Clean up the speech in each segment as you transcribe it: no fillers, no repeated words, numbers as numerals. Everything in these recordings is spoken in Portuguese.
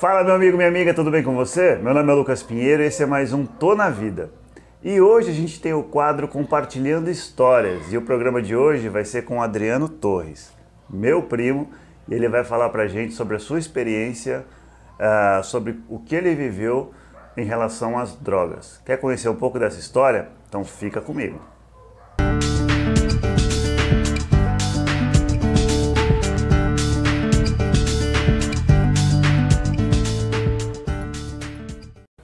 Fala meu amigo, minha amiga, tudo bem com você? Meu nome é Lucas Pinheiro e esse é mais um Tô na Vida. E hoje a gente tem o quadro Compartilhando Histórias e o programa de hoje vai ser com o Adriano Torres, meu primo, e ele vai falar pra gente sobre a sua experiência, sobre o que ele viveu em relação às drogas. Quer conhecer um pouco dessa história? Então fica comigo.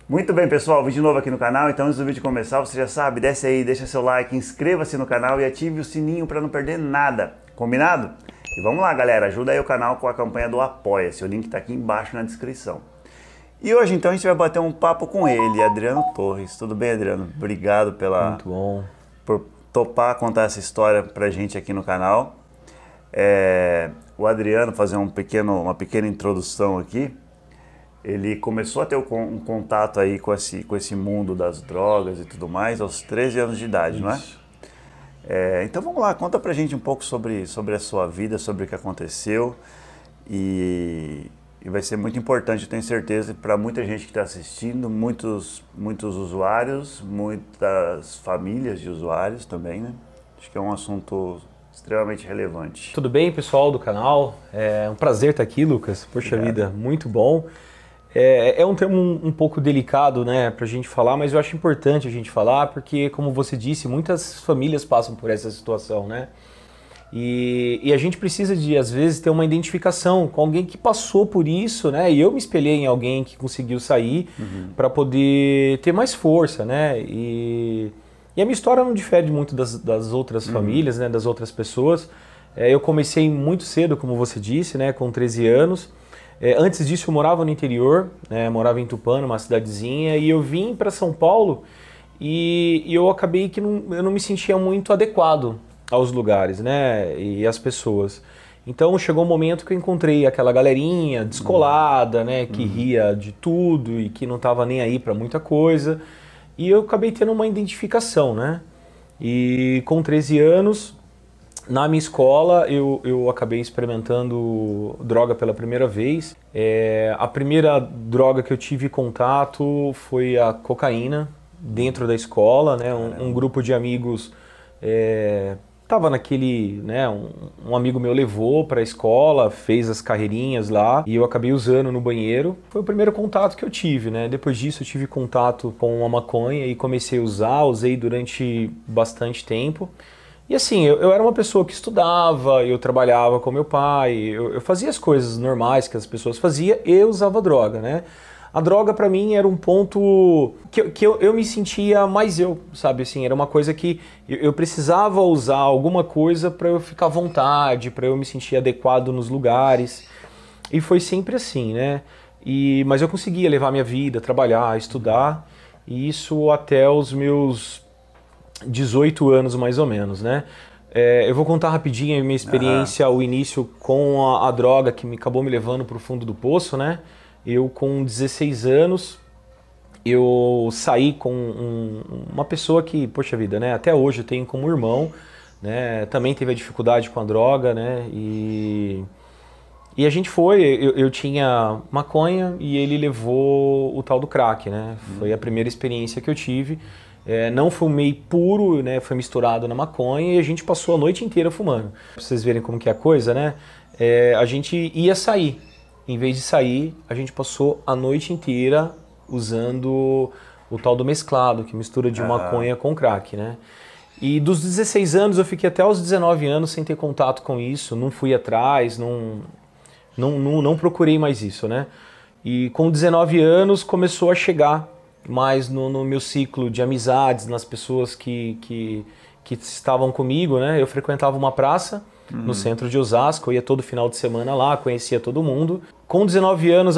Muito bem, pessoal, vídeo novo aqui no canal, então antes do vídeo começar, você já sabe, desce aí, deixa seu like, inscreva-se no canal e ative o sininho para não perder nada, combinado? E vamos lá, galera, ajuda aí o canal com a campanha do Apoia-se, o link tá aqui embaixo na descrição. E hoje, então, a gente vai bater um papo com ele, Adriano Torres. Tudo bem, Adriano? Obrigado Muito bom. por topar contar essa história pra gente aqui no canal. O Adriano, fazer uma pequena introdução aqui. Ele começou a ter um contato aí com esse mundo das drogas e tudo mais aos 13 anos de idade, Isso. não é? Então vamos lá, conta pra gente um pouco sobre a sua vida, sobre o que aconteceu e vai ser muito importante, eu tenho certeza, para muita gente que está assistindo, muitos usuários, muitas famílias de usuários também, né? Acho que é um assunto extremamente relevante. Tudo bem, pessoal do canal? É um prazer estar aqui, Lucas. Poxa vida, muito bom. É um termo um pouco delicado, né, pra gente falar, mas eu acho importante a gente falar porque, como você disse, muitas famílias passam por essa situação, né? E a gente precisa de, às vezes, ter uma identificação com alguém que passou por isso, né? E eu me espelhei em alguém que conseguiu sair para poder ter mais força, né? E a minha história não difere muito das outras famílias, né? Das outras pessoas. Eu comecei muito cedo, como você disse, né? Com 13 anos. Antes disso eu morava no interior, né, morava em Tupã, numa cidadezinha, e eu vim para São Paulo e eu acabei que eu não me sentia muito adequado aos lugares, né, e às pessoas. Então chegou um momento que eu encontrei aquela galerinha descolada, né, que ria de tudo e que não estava nem aí para muita coisa, e eu acabei tendo uma identificação, né, e com 13 anos... Na minha escola, eu acabei experimentando droga pela primeira vez. A primeira droga que eu tive contato foi a cocaína, dentro da escola, né? Um grupo de amigos estava naquele... né? Um amigo meu levou para a escola, fez as carreirinhas lá e eu acabei usando no banheiro. Foi o primeiro contato que eu tive, né? Depois disso eu tive contato com a maconha e comecei a usei durante bastante tempo. E assim, eu era uma pessoa que estudava, eu trabalhava com meu pai, eu fazia as coisas normais que as pessoas faziam e usava droga, né? A droga pra mim era um ponto que eu me sentia mais eu, sabe? Assim, era uma coisa que eu precisava usar alguma coisa pra eu ficar à vontade, pra eu me sentir adequado nos lugares. E foi sempre assim, né? Mas eu conseguia levar minha vida, trabalhar, estudar, e isso até os meus 18 anos mais ou menos, né? Eu vou contar rapidinho a minha experiência, o início com a droga que acabou me levando para o fundo do poço, né? Eu com 16 anos, eu saí com uma pessoa que, poxa vida, né? Até hoje eu tenho como irmão, né? Também teve a dificuldade com a droga, né? E a gente eu tinha maconha e ele levou o tal do crack, né? Foi a primeira experiência que eu tive. Não fumei puro, né? Foi misturado na maconha e a gente passou a noite inteira fumando. Pra vocês verem como que é a coisa, né? A gente ia sair. Em vez de sair, a gente passou a noite inteira usando o tal do mesclado, que mistura de maconha com crack, né? E dos 16 anos eu fiquei até os 19 anos sem ter contato com isso, não fui atrás, não procurei mais isso, né? E com 19 anos começou a chegar mais no meu ciclo de amizades, nas pessoas que estavam comigo, né? Eu frequentava uma praça no centro de Osasco, eu ia todo final de semana lá, conhecia todo mundo. Com 19 anos,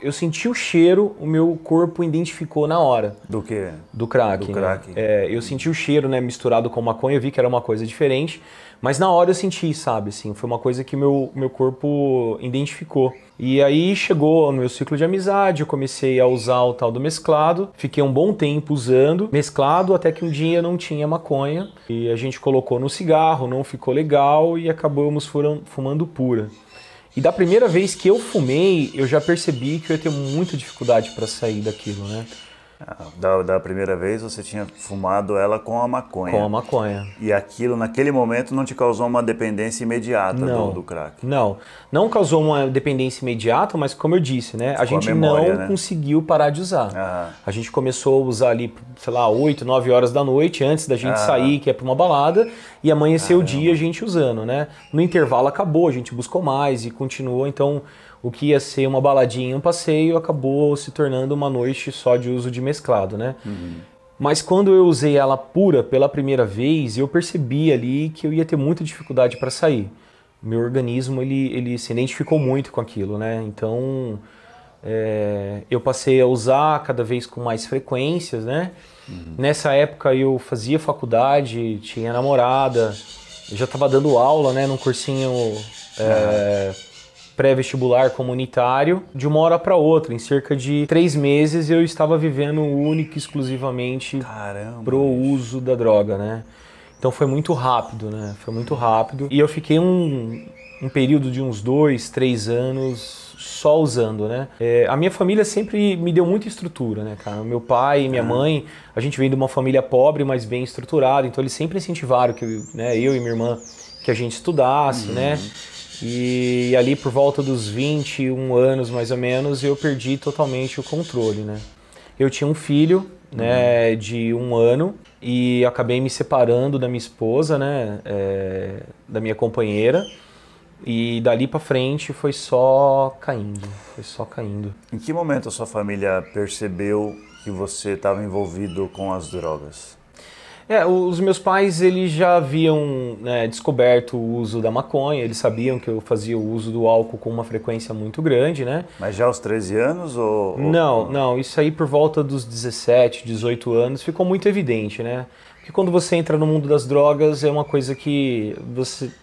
eu senti o cheiro, o meu corpo identificou na hora. Do quê? Do crack. Do crack. Eu senti o cheiro, né, misturado com maconha, eu vi que era uma coisa diferente, mas na hora eu senti, sabe, assim, foi uma coisa que meu corpo identificou. E aí chegou no meu ciclo de amizade, eu comecei a usar o tal do mesclado, fiquei um bom tempo usando mesclado, até que um dia não tinha maconha, e a gente colocou no cigarro, não ficou legal, e acabamos fumando pura. E da primeira vez que eu fumei, eu já percebi que eu ia ter muita dificuldade para sair daquilo, né? Da primeira vez você tinha fumado ela com a maconha. Com a maconha. E aquilo, naquele momento, não te causou uma dependência imediata do crack? Não causou uma dependência imediata, mas como eu disse, né? A gente memória, não conseguiu parar de usar. A gente começou a usar ali, sei lá, 8, 9 horas da noite, antes da gente sair, que é pra uma balada, e amanheceu o dia a gente usando, né? No intervalo acabou, a gente buscou mais e continuou, então... O que ia ser uma baladinha, um passeio, acabou se tornando uma noite só de uso de mesclado, né? Mas quando eu usei ela pura pela primeira vez, eu percebi ali que eu ia ter muita dificuldade para sair. Meu organismo, ele se identificou muito com aquilo, né? Então, eu passei a usar cada vez com mais frequências, né? Nessa época eu fazia faculdade, tinha namorada, eu já estava dando aula, né? Num cursinho... pré-vestibular comunitário, de uma hora para outra. Em cerca de 3 meses eu estava vivendo único e exclusivamente pro uso da droga, né? Então foi muito rápido, né? Foi muito rápido. E eu fiquei um período de uns 2, 3 anos só usando, né? A minha família sempre me deu muita estrutura, né, cara? Meu pai e minha mãe, a gente vem de uma família pobre, mas bem estruturada, então eles sempre incentivaram que eu e minha irmã, que a gente estudasse, né? E ali por volta dos 21 anos, mais ou menos, eu perdi totalmente o controle, né? Eu tinha um filho, né, de 1 ano e acabei me separando da minha esposa, né, da minha companheira. E dali pra frente foi só caindo, Em que momento a sua família percebeu que você estava envolvido com as drogas? Os meus pais, eles já haviam, né, descoberto o uso da maconha, eles sabiam que eu fazia o uso do álcool com uma frequência muito grande, né? Mas já aos 13 anos ou... Não, isso aí por volta dos 17, 18 anos ficou muito evidente, né? Porque quando você entra no mundo das drogas é uma coisa que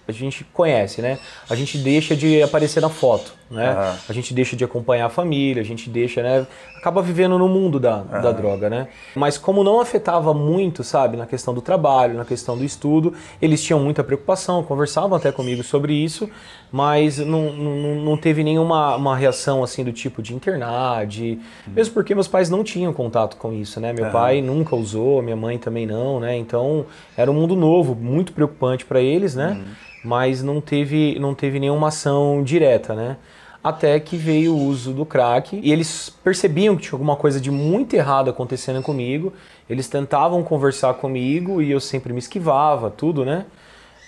a gente conhece, né? A gente deixa de aparecer na foto, né? A gente deixa de acompanhar a família, a gente deixa, né? Acaba vivendo no mundo da droga, né? Mas como não afetava muito, sabe? Na questão do trabalho, na questão do estudo, eles tinham muita preocupação, conversavam até comigo sobre isso, mas não teve nenhuma reação assim do tipo de internar, mesmo porque meus pais não tinham contato com isso, né? Meu pai nunca usou, minha mãe também não, né? Então era um mundo novo, muito preocupante para eles, né? Mas não teve nenhuma ação direta, né? Até que veio o uso do crack e eles percebiam que tinha alguma coisa de muito errado acontecendo comigo. Eles tentavam conversar comigo e eu sempre me esquivava, tudo, né?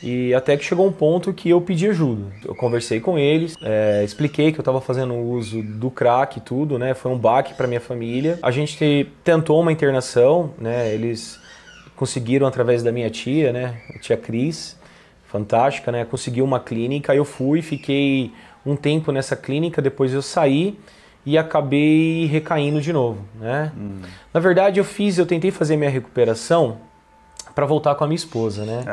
E até que chegou um ponto que eu pedi ajuda. Eu conversei com eles, expliquei que eu estava fazendo uso do crack e tudo, né? Foi um baque para minha família. A gente tentou uma internação, né? Eles conseguiram através da minha tia, né? A tia Cris, fantástica, né? Conseguiu uma clínica, eu fui, fiquei um tempo nessa clínica, depois eu saí e acabei recaindo de novo, né? Na verdade eu tentei fazer minha recuperação para voltar com a minha esposa, né?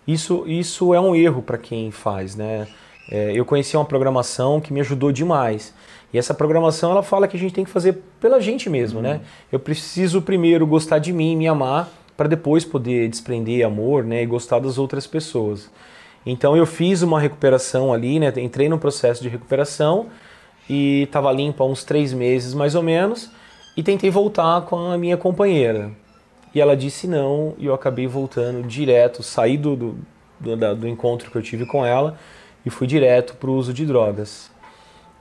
Isso é um erro para quem faz, né? Eu conheci uma programação que me ajudou demais. E essa programação ela fala que a gente tem que fazer pela gente mesmo, né? Eu preciso primeiro gostar de mim, me amar, para depois poder desprender amor, né? E gostar das outras pessoas. Então eu fiz uma recuperação ali, né? Entrei no processo de recuperação e estava limpo há uns 3 meses mais ou menos e tentei voltar com a minha companheira. E ela disse não e eu acabei voltando direto, saí do encontro que eu tive com ela e fui direto para o uso de drogas.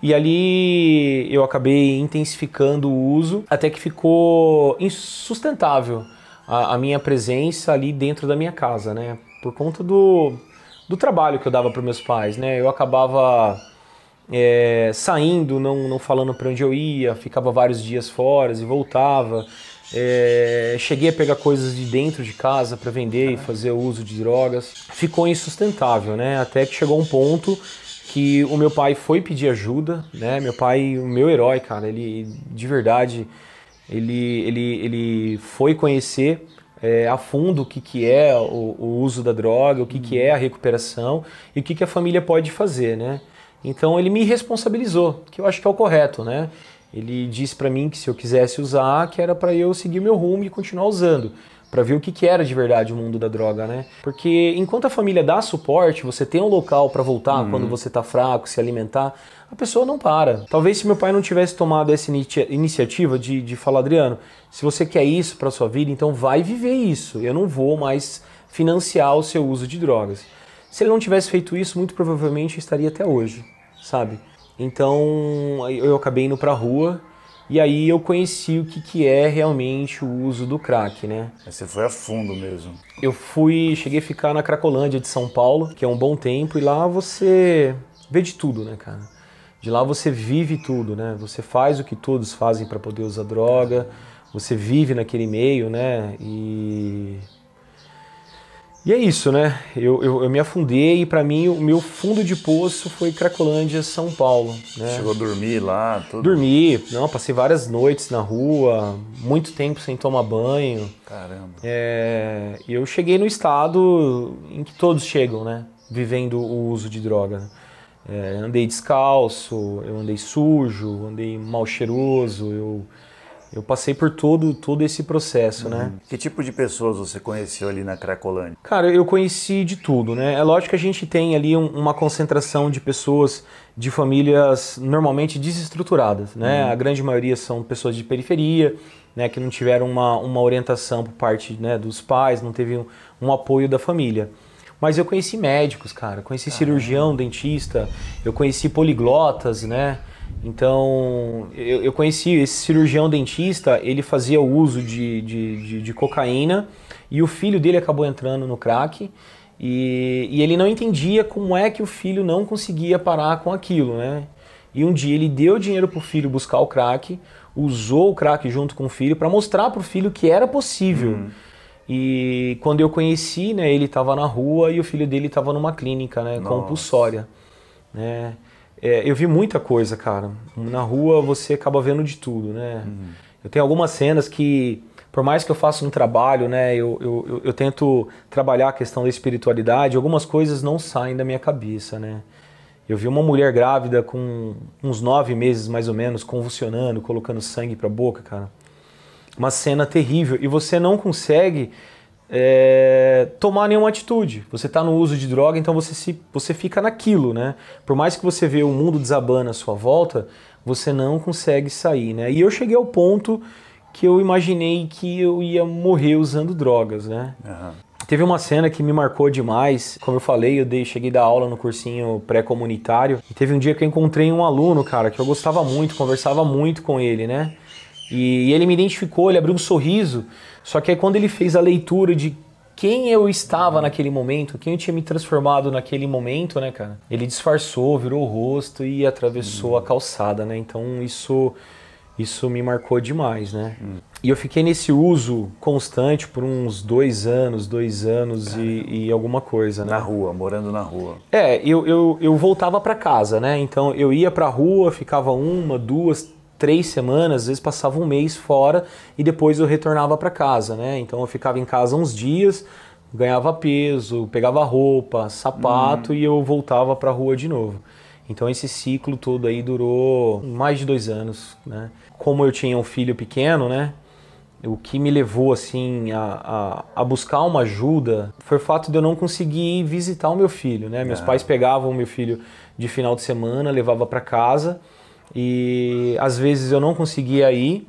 E ali eu acabei intensificando o uso até que ficou insustentável a minha presença ali dentro da minha casa, né? Por conta do trabalho que eu dava para meus pais, né? Eu acabava saindo, não falando para onde eu ia, ficava vários dias fora e voltava. Cheguei a pegar coisas de dentro de casa para vender e fazer o uso de drogas. Ficou insustentável, né? Até que chegou um ponto que o meu pai foi pedir ajuda, né? Meu pai, o meu herói, cara, ele de verdade, ele foi conhecer a fundo o que é o uso da droga, o que é a recuperação e o que a família pode fazer, né? Então ele me responsabilizou, que eu acho que é o correto, né? Ele disse para mim que se eu quisesse usar, que era para eu seguir meu rumo e continuar usando. para ver o que era de verdade o mundo da droga, né? Porque enquanto a família dá suporte, você tem um local para voltar quando você tá fraco, se alimentar, a pessoa não para. Talvez se meu pai não tivesse tomado essa iniciativa de falar, Adriano, se você quer isso para sua vida, então vai viver isso. Eu não vou mais financiar o seu uso de drogas. Se ele não tivesse feito isso, muito provavelmente eu estaria até hoje, sabe? Então eu acabei indo pra rua. E aí eu conheci o que é realmente o uso do crack, né? Você foi a fundo mesmo. Eu cheguei a ficar na Cracolândia de São Paulo, que é um bom tempo, e lá você vê de tudo, né, cara? De lá você vive tudo, né? Você faz o que todos fazem para poder usar droga, você vive naquele meio, né? E é isso, né? Eu me afundei e pra mim o meu fundo de poço foi Cracolândia, São Paulo. Né? Chegou a dormir lá? Tudo? Dormi, não, passei várias noites na rua, muito tempo sem tomar banho. Caramba. E eu cheguei no estado em que todos chegam, né? Vivendo o uso de droga. Andei descalço, eu andei sujo, andei mal cheiroso, eu passei por todo esse processo, né? Que tipo de pessoas você conheceu ali na Cracolândia? Cara, eu conheci de tudo, né? É lógico que a gente tem ali uma concentração de pessoas de famílias normalmente desestruturadas, né? A grande maioria são pessoas de periferia, né? Que não tiveram uma orientação por parte, né, dos pais, não teve um apoio da família. Mas eu conheci médicos, cara, conheci cirurgião, dentista, eu conheci poliglotas, né? Então, eu conheci esse cirurgião dentista, ele fazia o uso de cocaína e o filho dele acabou entrando no crack e ele não entendia como é que o filho não conseguia parar com aquilo, né? E um dia ele deu dinheiro pro filho buscar o crack, usou o crack junto com o filho para mostrar pro filho que era possível. E quando eu conheci, né, ele estava na rua e o filho dele estava numa clínica, né, compulsória, né? Eu vi muita coisa, cara. Na rua você acaba vendo de tudo, né? Eu tenho algumas cenas que, por mais que eu faça um trabalho, né, eu tento trabalhar a questão da espiritualidade, algumas coisas não saem da minha cabeça, né? Eu vi uma mulher grávida com uns 9 meses, mais ou menos, convulsionando, colocando sangue pra boca, cara. Uma cena terrível. E você não consegue tomar nenhuma atitude. Você está no uso de droga, então você fica naquilo, né? Por mais que você vê o mundo desabando à sua volta, você não consegue sair, né? E eu cheguei ao ponto que eu imaginei que eu ia morrer usando drogas, né? Teve uma cena que me marcou demais. Como eu falei, cheguei a dar aula no cursinho pré-comunitário. E teve um dia que eu encontrei um aluno, cara, que eu gostava muito, conversava muito com ele, né? E ele me identificou, ele abriu um sorriso. Só que aí quando ele fez a leitura de quem eu estava naquele momento, quem eu tinha me transformado naquele momento, né, cara? Ele disfarçou, virou o rosto e atravessou a calçada, né? Então isso me marcou demais, né? E eu fiquei nesse uso constante por uns 2 anos e alguma coisa, né? Na rua, morando na rua. Eu voltava para casa, né? Então eu ia pra rua, ficava 1, 2, 3 semanas, às vezes passava um mês fora e depois eu retornava para casa, né? Então eu ficava em casa uns dias, ganhava peso, pegava roupa, sapato e eu voltava para a rua de novo. Então esse ciclo todo aí durou mais de 2 anos, né? Como eu tinha um filho pequeno, né? O que me levou assim a buscar uma ajuda foi o fato de eu não conseguir visitar o meu filho, né? Meus pais pegavam o meu filho de final de semana, levava para casa. E às vezes eu não conseguia ir,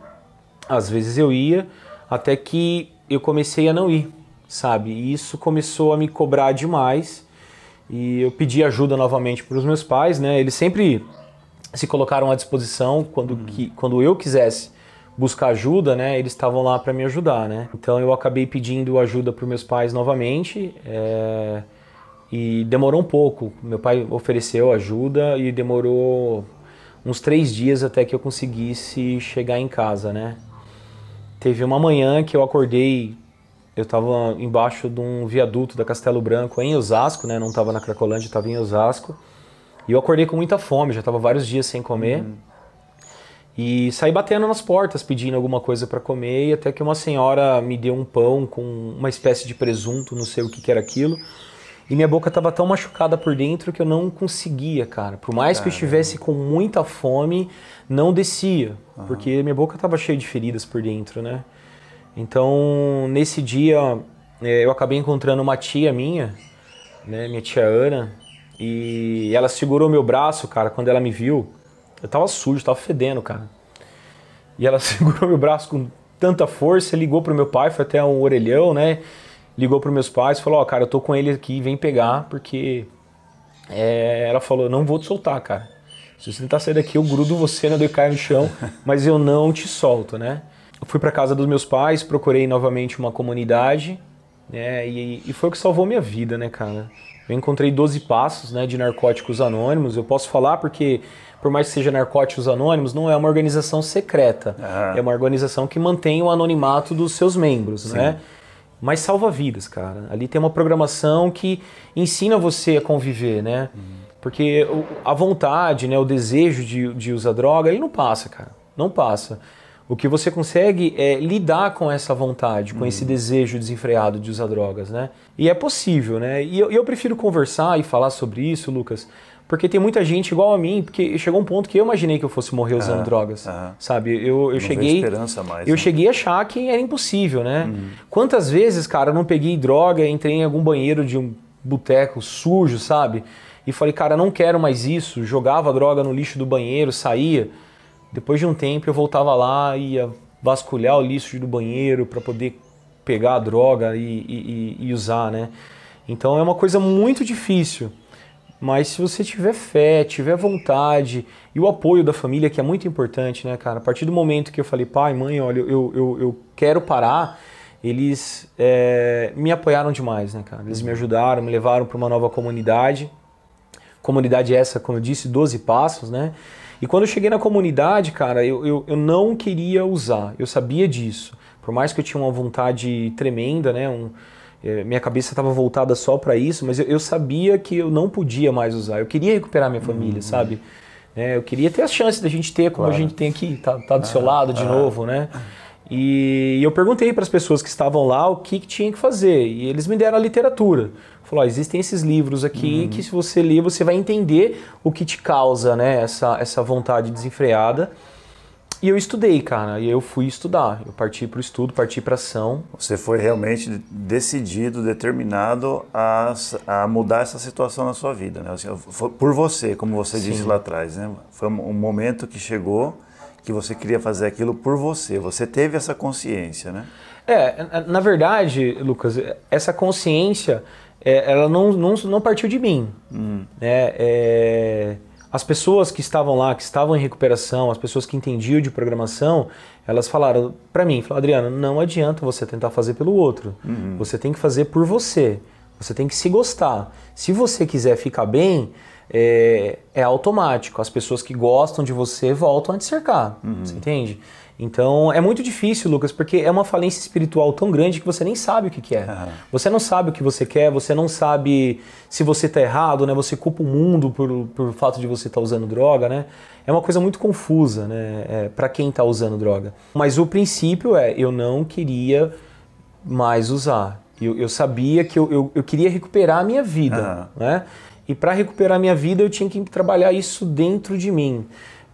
às vezes eu ia, até que eu comecei a não ir, sabe? E isso começou a me cobrar demais e eu pedi ajuda novamente para os meus pais, né? Eles sempre se colocaram à disposição quando eu quisesse buscar ajuda, né? Eles estavam lá para me ajudar, né? Então eu acabei pedindo ajuda para os meus pais novamente e demorou um pouco. Meu pai ofereceu ajuda e demorou uns 3 dias até que eu conseguisse chegar em casa, né? Teve uma manhã que eu acordei, eu estava embaixo de um viaduto da Castelo Branco em Osasco, né? Não estava na Cracolândia, estava em Osasco. E eu acordei com muita fome, já estava vários dias sem comer. E saí batendo nas portas, pedindo alguma coisa para comer, e até que uma senhora me deu um pão com uma espécie de presunto, não sei o que era aquilo. E minha boca estava tão machucada por dentro que eu não conseguia, cara. Por mais que eu estivesse com muita fome, não descia. Porque minha boca estava cheia de feridas por dentro, né? Então, nesse dia, eu acabei encontrando uma tia minha, né, minha tia Ana, e ela segurou meu braço, cara, quando ela me viu. Eu tava sujo, tava fedendo, cara. E ela segurou meu braço com tanta força, ligou pro meu pai, foi até um orelhão, né? Ligou pros meus pais, falou, ó, cara, eu tô com ele aqui, vem pegar, porque... ela falou, não vou te soltar, cara. Se você tentar sair daqui, eu grudo você, né, eu caio no chão, mas eu não te solto, né? Eu fui pra casa dos meus pais, procurei novamente uma comunidade, né? E foi o que salvou minha vida, né, cara? Eu encontrei 12 passos, né, de Narcóticos Anônimos. Eu posso falar porque, por mais que seja Narcóticos Anônimos, não é uma organização secreta. É uma organização que mantém o anonimato dos seus membros, né? Mas salva vidas, cara. Ali tem uma programação que ensina você a conviver, né? Porque a vontade, né, o desejo de usar droga, ele não passa, cara. Não passa. O que você consegue é lidar com essa vontade, com esse desejo desenfreado de usar drogas, né? E é possível, né? E eu prefiro conversar e falar sobre isso, Lucas, porque tem muita gente igual a mim, porque chegou um ponto que eu imaginei que eu fosse morrer usando drogas, sabe? Eu cheguei, esperança mais, eu né? cheguei a achar que era impossível, né? Quantas vezes, cara, eu não peguei droga, entrei em algum banheiro de um boteco sujo, sabe? E falei, cara, não quero mais isso, jogava a droga no lixo do banheiro, saía. Depois de um tempo eu voltava lá e ia vasculhar o lixo do banheiro para poder pegar a droga e usar, né? Então é uma coisa muito difícil, mas se você tiver fé, tiver vontade e o apoio da família, que é muito importante, né, cara? A partir do momento que eu falei, pai, mãe, olha, eu quero parar, eles me apoiaram demais, né, cara? Eles me ajudaram, me levaram para uma nova comunidade. Comunidade essa, como eu disse, 12 passos, né? E quando eu cheguei na comunidade, cara, eu não queria usar, eu sabia disso. Por mais que eu tinha uma vontade tremenda, né? Minha cabeça estava voltada só para isso, mas eu sabia que eu não podia mais usar. Eu queria recuperar minha família, sabe? Eu queria ter a chance da gente ter, como a gente tem aqui, tá do seu lado de novo, né? E eu perguntei para as pessoas que estavam lá o que tinha que fazer, e eles me deram a literatura. Falou, existem esses livros aqui que se você ler, você vai entender o que te causa, né, essa vontade desenfreada. E eu estudei, cara, e eu fui estudar. Eu parti para o estudo, parti para ação. Você foi realmente decidido, determinado a mudar essa situação na sua vida, né? Foi por você, como você disse lá atrás, né? Foi um momento que chegou que você queria fazer aquilo por você. Você teve essa consciência, né? Na verdade, Lucas, essa consciência... ela não partiu de mim. As pessoas que estavam lá, que estavam em recuperação, as pessoas que entendiam de programação, elas falaram para mim, Adriano, não adianta você tentar fazer pelo outro. Você tem que fazer por você. Você tem que se gostar. Se você quiser ficar bem, é automático. As pessoas que gostam de você voltam a te cercar. Você entende? Então é muito difícil, Lucas, porque é uma falência espiritual tão grande que você nem sabe o que é. Você não sabe o que você quer, você não sabe se você está errado, né? Você culpa o mundo por fato de você estar usando droga, né? É uma coisa muito confusa, né? Para quem está usando droga. Mas o princípio eu não queria mais usar. Eu sabia que eu queria recuperar a minha vida, né? E para recuperar a minha vida eu tinha que trabalhar isso dentro de mim.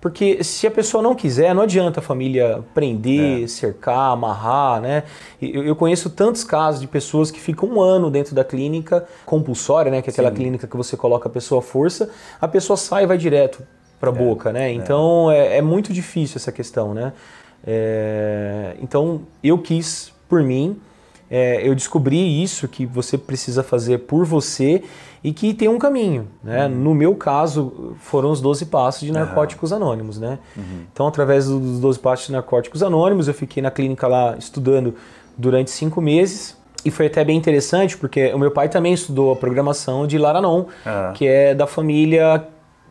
Porque se a pessoa não quiser, não adianta a família prender, cercar, amarrar, né? Eu conheço tantos casos de pessoas que ficam um ano dentro da clínica compulsória, né? Que é aquela clínica que você coloca a pessoa à força, a pessoa sai e vai direto para a boca, né? Então é muito difícil essa questão, né? Então eu quis, por mim, eu descobri isso, que você precisa fazer por você e que tem um caminho, né? No meu caso, foram os 12 passos de Narcóticos Anônimos, né? Então, através dos 12 passos de Narcóticos Anônimos, eu fiquei na clínica lá estudando durante 5 meses. E foi até bem interessante, porque o meu pai também estudou a programação de Laranon, que é da família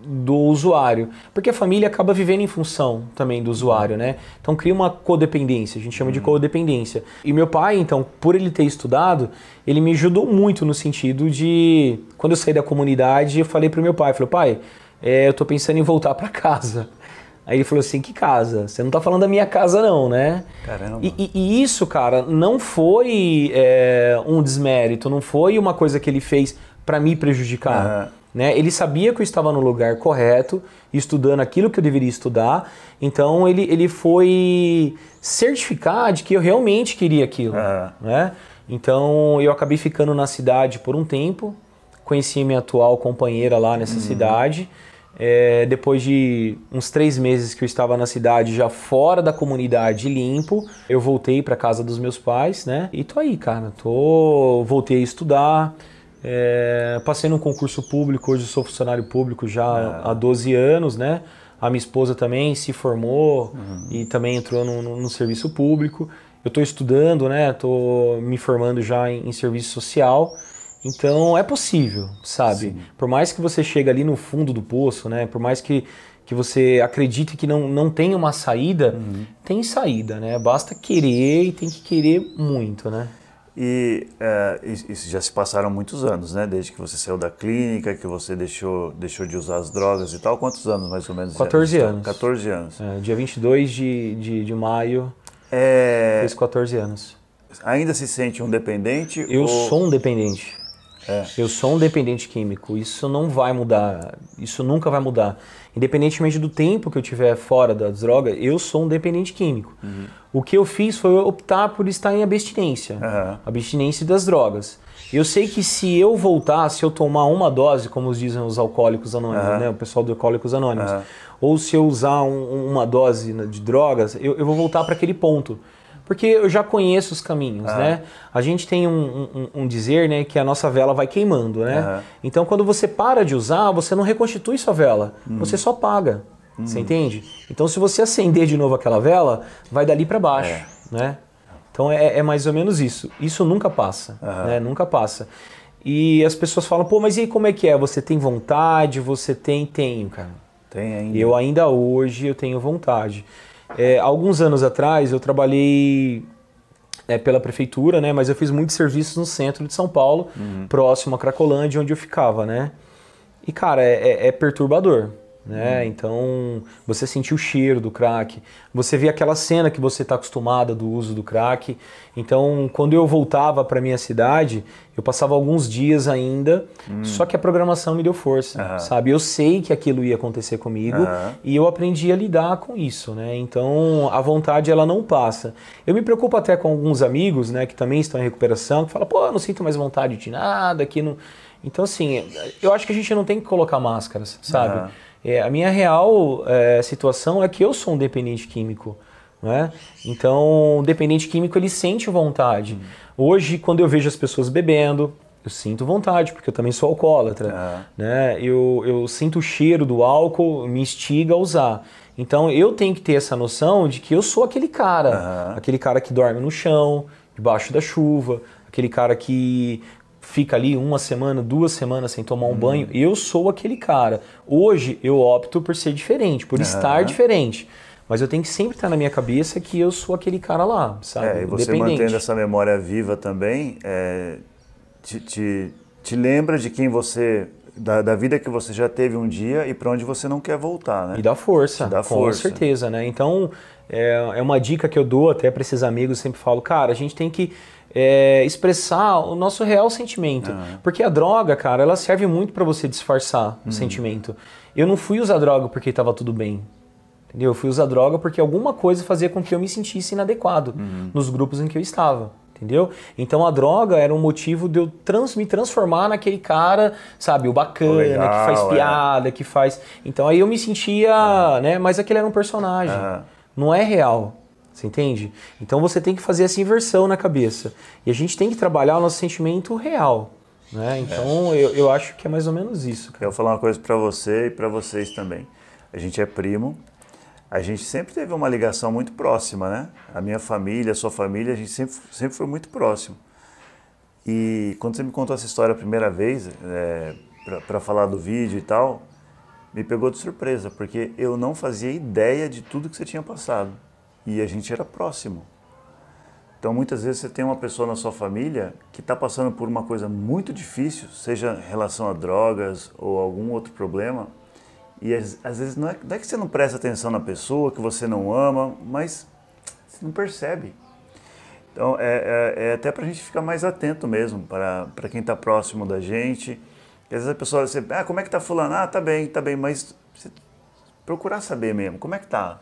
do usuário, porque a família acaba vivendo em função também do usuário, né? Então cria uma codependência, a gente chama de codependência. E meu pai, então, por ele ter estudado, ele me ajudou muito no sentido de, quando eu saí da comunidade, eu falei pro meu pai, pai, eu tô pensando em voltar para casa. Aí ele falou assim, que casa? Você não tá falando da minha casa não, né? Caramba. E isso, cara, não foi um desmérito, não foi uma coisa que ele fez para me prejudicar. né? Ele sabia que eu estava no lugar correto, estudando aquilo que eu deveria estudar, então ele foi certificar de que eu realmente queria aquilo, né? Então eu acabei ficando na cidade por um tempo, conheci minha atual companheira lá nessa cidade. Depois de uns 3 meses que eu estava na cidade, já fora da comunidade, limpo, eu voltei para casa dos meus pais, né? E tô aí, cara. Voltei a estudar, passei num concurso público, hoje eu sou funcionário público já há 12 anos, né? A minha esposa também se formou e também entrou no serviço público. Eu estou estudando, né? Estou me formando já em serviço social. Então é possível, sabe? Sim. Por mais que você chegue ali no fundo do poço, né? Por mais que você acredite que não tem uma saída, tem saída, né? Basta querer e tem que querer muito, né? E isso já se passaram muitos anos, né? Desde que você saiu da clínica, que você deixou de usar as drogas e tal. Quantos anos mais ou menos? 14 anos. 14 anos. Dia 22 de maio, fez 14 anos. Ainda se sente um dependente? Eu sou um dependente. Eu sou um dependente químico, isso não vai mudar, isso nunca vai mudar. Independentemente do tempo que eu tiver fora das drogas, eu sou um dependente químico. O que eu fiz foi optar por estar em abstinência, abstinência das drogas. Eu sei que se eu voltar, se eu tomar uma dose, como dizem os alcoólicos anônimos, né, o pessoal do Alcoólicos Anônimos, ou se eu usar uma dose de drogas, eu vou voltar para aquele ponto. Porque eu já conheço os caminhos, né? A gente tem um dizer, né, que a nossa vela vai queimando, né? Então, quando você para de usar, você não reconstitui sua vela, você só apaga, você entende? Então, se você acender de novo aquela vela, vai dali para baixo, né? Então, é mais ou menos isso. Isso nunca passa, né? Nunca passa. E as pessoas falam, pô, mas e aí como é que é? Você tem vontade? Você tem? Tenho, cara. Tem ainda? Eu ainda hoje, eu tenho vontade. Alguns anos atrás eu trabalhei pela prefeitura, né? Mas eu fiz muitos serviços no centro de São Paulo, próximo a Cracolândia, onde eu ficava, né? E cara, é perturbador, né? Então você sentir o cheiro do crack, você vê aquela cena que você está acostumada do uso do crack. Então quando eu voltava para minha cidade, eu passava alguns dias ainda, só que a programação me deu força, sabe? Eu sei que aquilo ia acontecer comigo e eu aprendi a lidar com isso, né? Então a vontade ela não passa. Eu me preocupo até com alguns amigos, né, que também estão em recuperação, que falam, pô, eu não sinto mais vontade de nada, aqui não... Então assim, eu acho que a gente não tem que colocar máscaras, sabe? A minha real situação é que eu sou um dependente químico, né? Então, o dependente químico, ele sente vontade. Hoje, quando eu vejo as pessoas bebendo, eu sinto vontade, porque eu também sou alcoólatra, né? Eu sinto o cheiro do álcool, me instiga a usar. Então, eu tenho que ter essa noção de que eu sou aquele cara que dorme no chão, debaixo da chuva, aquele cara que... fica ali 1 semana, 2 semanas sem tomar um banho, eu sou aquele cara. Hoje eu opto por ser diferente, por estar diferente. Mas eu tenho que sempre estar na minha cabeça que eu sou aquele cara lá, sabe? E você mantendo essa memória viva também, te lembra de quem você... Da vida que você já teve um dia e para onde você não quer voltar, né? E dá força, dá força. Com certeza, né? Então, é uma dica que eu dou até para esses amigos, eu sempre falo, cara, a gente tem que expressar o nosso real sentimento. Porque a droga, cara, ela serve muito para você disfarçar o sentimento. Eu não fui usar droga porque estava tudo bem. Entendeu? Eu fui usar droga porque alguma coisa fazia com que eu me sentisse inadequado nos grupos em que eu estava. Entendeu? Então a droga era um motivo de eu me transformar naquele cara, sabe, o bacana, legal, que faz piada, que faz... Então aí eu me sentia, né, mas aquele era um personagem, não é real. Você entende? Então você tem que fazer essa inversão na cabeça. E a gente tem que trabalhar o nosso sentimento real, né? Então eu acho que é mais ou menos isso, cara. Eu vou falar uma coisa para você e para vocês também. A gente é primo, a gente sempre teve uma ligação muito próxima, né? A minha família, a sua família, a gente sempre foi muito próximo. E quando você me contou essa história a primeira vez, para falar do vídeo e tal, me pegou de surpresa, porque eu não fazia ideia de tudo que você tinha passado. E a gente era próximo. Então, muitas vezes você tem uma pessoa na sua família que está passando por uma coisa muito difícil, seja em relação a drogas ou algum outro problema, e às vezes não é que você não presta atenção na pessoa, que você não ama, mas você não percebe. Então, é até para a gente ficar mais atento mesmo, para quem está próximo da gente, Porque às vezes a pessoa, você, como é que tá fulano? Tá bem, mas você procurar saber mesmo, como é que tá?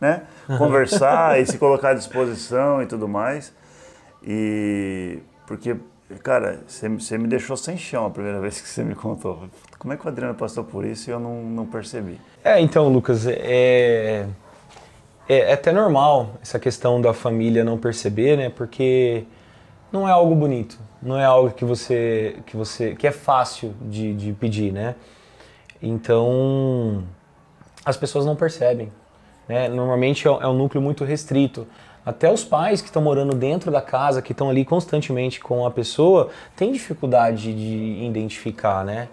Né? Conversar e se colocar à disposição e tudo mais. E porque, cara, você me deixou sem chão a primeira vez que você me contou. Como é que o Adriano passou por isso e eu não percebi? Então, Lucas, é até normal essa questão da família não perceber, né? Porque não é algo bonito, não é algo que é fácil de pedir, né? Então, as pessoas não percebem, né? Normalmente é um núcleo muito restrito. Até os pais que estão morando dentro da casa, que estão ali constantemente com a pessoa, têm dificuldade de identificar, né?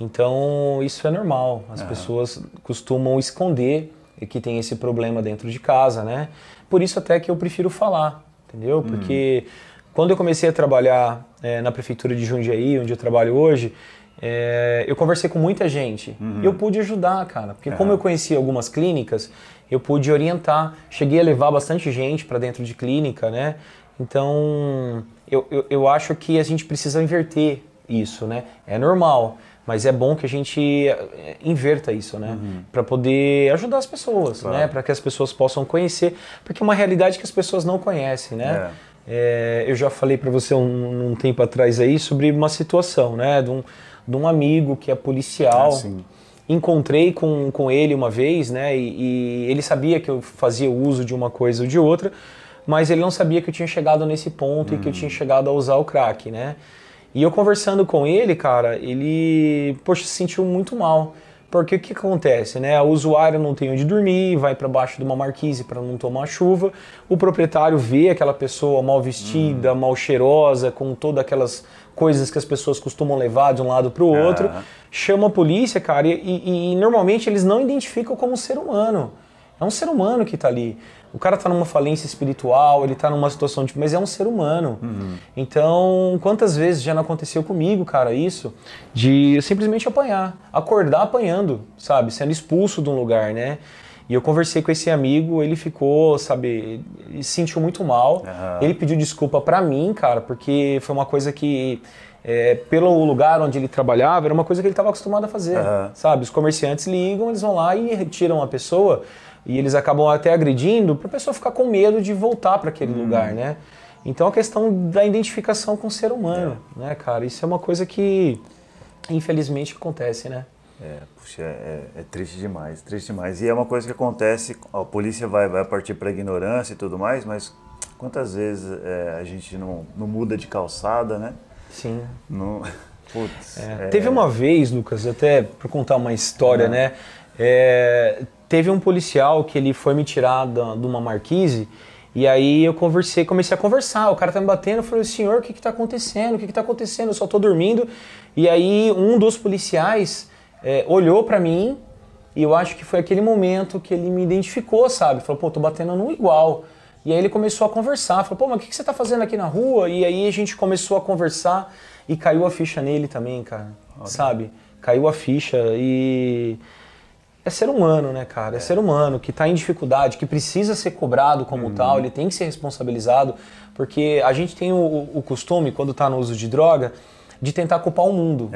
Então, isso é normal. As pessoas costumam esconder que tem esse problema dentro de casa, né? Por isso até que eu prefiro falar, entendeu? Porque quando eu comecei a trabalhar na prefeitura de Jundiaí, onde eu trabalho hoje, eu conversei com muita gente e eu pude ajudar, cara. Porque como eu conhecia algumas clínicas, eu pude orientar. Cheguei a levar bastante gente para dentro de clínica, né? Então, eu acho que a gente precisa inverter isso, né? É normal, mas é bom que a gente inverta isso, né? Para poder ajudar as pessoas, né? Para que as pessoas possam conhecer. Porque é uma realidade que as pessoas não conhecem, né? Eu já falei para você um tempo atrás aí sobre uma situação, né? De um amigo que é policial. Encontrei com ele uma vez, né? E ele sabia que eu fazia uso de uma coisa ou de outra, mas ele não sabia que eu tinha chegado nesse ponto e que eu tinha chegado a usar o crack, né? E eu conversando com ele, cara, ele, poxa, se sentiu muito mal. Porque o que acontece, né? O usuário não tem onde dormir, vai para baixo de uma marquise para não tomar chuva. O proprietário vê aquela pessoa mal vestida, mal cheirosa, com todas aquelas coisas que as pessoas costumam levar de um lado para o outro. Chama a polícia, cara, e normalmente eles não identificam como ser humano. É um ser humano que está ali. O cara está numa falência espiritual, ele está numa situação de... Mas é um ser humano. Então, quantas vezes já não aconteceu comigo, cara, isso? De simplesmente apanhar. Acordar apanhando, sabe? Sendo expulso de um lugar, né? E eu conversei com esse amigo, ele ficou, sabe... Ele se sentiu muito mal. Ele pediu desculpa pra mim, cara, porque foi uma coisa que... pelo lugar onde ele trabalhava, era uma coisa que ele estava acostumado a fazer, sabe? Os comerciantes ligam, eles vão lá e retiram a pessoa... E eles acabam até agredindo para a pessoa ficar com medo de voltar para aquele lugar, né? Então a questão da identificação com o ser humano, né, cara? Isso é uma coisa que infelizmente acontece, né? Puxa, é triste demais, triste demais. E é uma coisa que acontece, a polícia vai partir para ignorância e tudo mais, mas quantas vezes a gente não muda de calçada, né? Sim. Não... Putz, Teve uma vez, Lucas, até para contar uma história, né? Teve um policial que ele foi me tirar de uma marquise e aí eu comecei a conversar, o cara tá me batendo, eu falei, senhor, o que tá acontecendo? O que tá acontecendo? Eu só tô dormindo. E aí um dos policiais olhou pra mim e eu acho que foi aquele momento que ele me identificou, sabe? Falou, pô, tô batendo no igual. E aí ele começou a conversar, falou, pô, mas o que você tá fazendo aqui na rua? E aí a gente começou a conversar e caiu a ficha nele também, cara, sabe? Caiu a ficha e... É ser humano, né, cara? É ser humano que está em dificuldade, que precisa ser cobrado como tal, ele tem que ser responsabilizado, porque a gente tem o costume, quando está no uso de droga, de tentar culpar o mundo.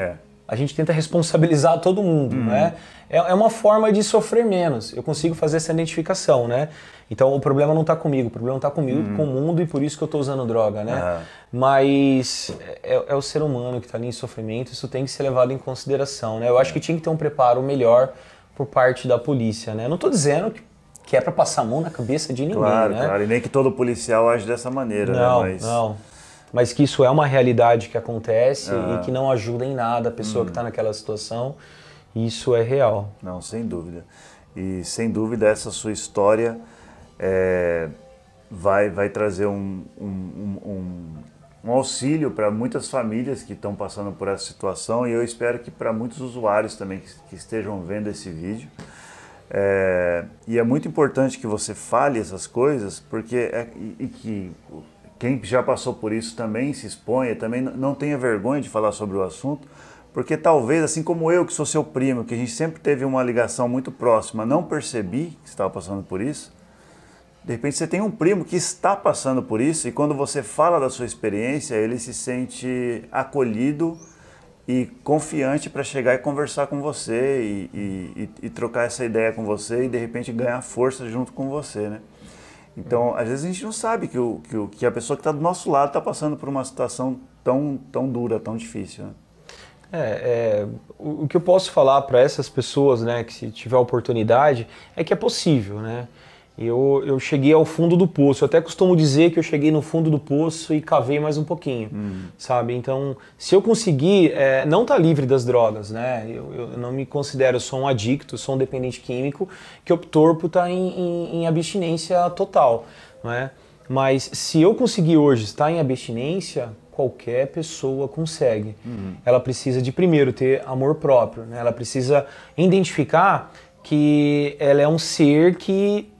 A gente tenta responsabilizar todo mundo, né? É uma forma de sofrer menos. Eu consigo fazer essa identificação, né? Então o problema não está comigo, o problema está comigo, com o mundo, e por isso que eu estou usando droga, né? Mas é o ser humano que está ali em sofrimento, isso tem que ser levado em consideração, né? Eu acho que tinha que ter um preparo melhor por parte da polícia, né? Não estou dizendo que é para passar a mão na cabeça de ninguém, né? Claro, e nem que todo policial age dessa maneira, né? Mas que isso é uma realidade que acontece e que não ajuda em nada a pessoa que está naquela situação. Isso é real. Não, sem dúvida. E sem dúvida essa sua história vai trazer um auxílio para muitas famílias que estão passando por essa situação, e eu espero que para muitos usuários também que estejam vendo esse vídeo. E é muito importante que você fale essas coisas, porque que quem já passou por isso também se exponha, também não tenha vergonha de falar sobre o assunto, porque talvez, assim como eu, que sou seu primo, que a gente sempre teve uma ligação muito próxima, não percebi que estava passando por isso. De repente você tem um primo que está passando por isso, e quando você fala da sua experiência, ele se sente acolhido e confiante para chegar e conversar com você e trocar essa ideia com você e de repente ganhar força junto com você, né? Então, às vezes a gente não sabe que a pessoa que está do nosso lado está passando por uma situação tão dura, tão difícil, né? O que eu posso falar para essas pessoas, né, que se tiver oportunidade, é que é possível, né? Eu cheguei ao fundo do poço. Eu até costumo dizer que eu cheguei no fundo do poço e cavei mais um pouquinho, sabe? Então, se eu conseguir não estar livre das drogas, né? Eu não me considero só um adicto, sou um dependente químico que optou por estar em abstinência total, não é? Mas se eu conseguir hoje estar em abstinência, qualquer pessoa consegue. Ela precisa de primeiro ter amor próprio, né? Ela precisa identificar que ela é um ser que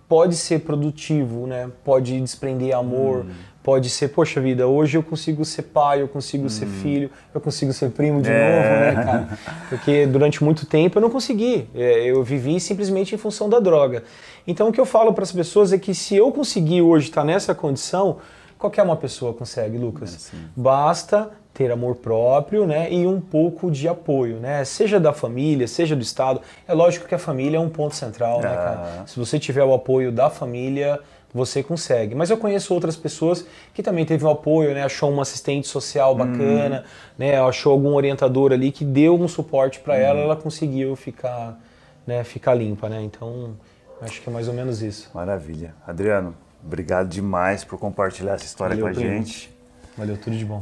pode ser produtivo, né? Pode desprender amor, pode ser, poxa vida, hoje eu consigo ser pai, eu consigo ser filho, eu consigo ser primo de novo, né, cara? Porque durante muito tempo eu não consegui, eu vivi simplesmente em função da droga. Então o que eu falo para as pessoas é que se eu conseguir hoje estar nessa condição, qualquer uma pessoa consegue, Lucas. Basta ter amor próprio, né, e um pouco de apoio, né, seja da família, seja do Estado. É lógico que a família é um ponto central, né, cara? Se você tiver o apoio da família, você consegue. Mas eu conheço outras pessoas que também teve um apoio, né, achou uma assistente social bacana, né, achou algum orientador ali que deu um suporte para ela conseguiu ficar, né, ficar limpa, né? Então, acho que é mais ou menos isso. Maravilha. Adriano, obrigado demais por compartilhar essa história com a gente. Valeu, tudo de bom.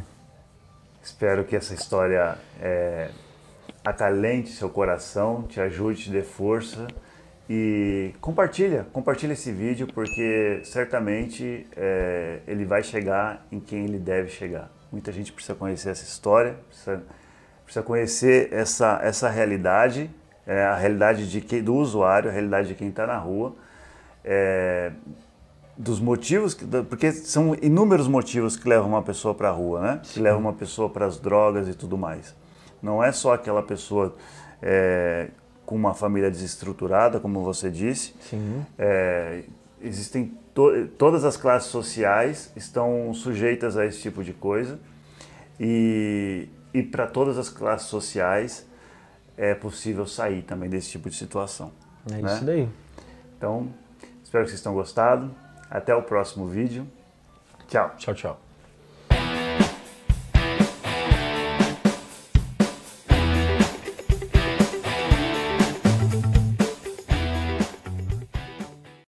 Espero que essa história acalente seu coração, te ajude, te dê força e compartilha esse vídeo porque certamente ele vai chegar em quem ele deve chegar. Muita gente precisa conhecer essa história, precisa conhecer essa realidade, a realidade do usuário, a realidade de quem está na rua, dos motivos, porque são inúmeros motivos que levam uma pessoa para a rua, né? Que levam uma pessoa para as drogas e tudo mais. Não é só aquela pessoa com uma família desestruturada, como você disse. Sim. Existem todas as classes sociais estão sujeitas a esse tipo de coisa e para todas as classes sociais é possível sair também desse tipo de situação. É isso daí. Então, espero que vocês tenham gostado. Até o próximo vídeo. Tchau. Tchau, tchau.